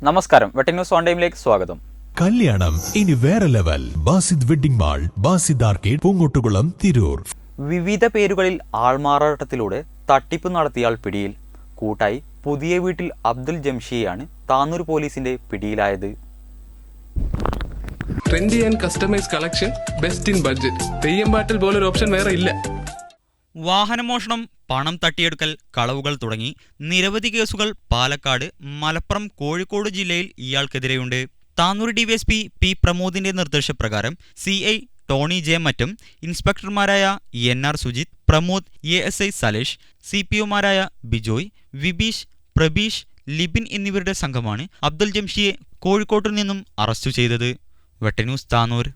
നമസ്കാരം, വെട്ട news on ടൈമിലേക്ക് സ്വാഗതം. കല്യാണം ഇനി വേറെ level. Basid wedding mall, Basid arcade, Poonkottukulam, Tirur. വിവിധ പേരുകളിൽ ആൾമാറാട്ടത്തിലൂടെ തട്ടിപ്പ് നടത്തിയാൽ പിടിയിൽ. കൂട്ടായി പുതിയ വീട്ടിൽ അബ്ദുൽ ജംഷിയെയാണ് താനൂർ പോലീസിന്റെ പിടിയിലായത്. Trendy and customise collection, best in budget. തെയ്യമ്പാട്ടിൽ പോലൊരു ഓപ്ഷൻ വേറെ ഇല്ല. വാഹനമോഷണം, പണം തട്ടിയെടുക്കൽ, കളവുകൾ തുടങ്ങി നിരവധി കേസുകൾ പാലക്കാട്, മലപ്പുറം, കോഴിക്കോട് ജില്ലയിൽ ഇയാൾക്കെതിരെയുണ്ട്. താനൂർ ഡിവൈഎസ്പി പി പ്രമോദിന്റെ നിർദ്ദേശപ്രകാരം CI ടോണി ജെ മറ്റും ഇൻസ്പെക്ടർമാരായ NR സുജിത്, പ്രമോദ്, ASI സലേഷ്, CPOമാരായ ബിജോയ്, വിബീഷ്, പ്രബീഷ്, ലിബിൻ എന്നിവരുടെ സംഘമാണ് അബ്ദുൽ ജംഷിയെ കോഴിക്കോട്ടു നിന്നും അറസ്റ്റ് ചെയ്തത്. വെട്ട ന്യൂസ് താനൂർ.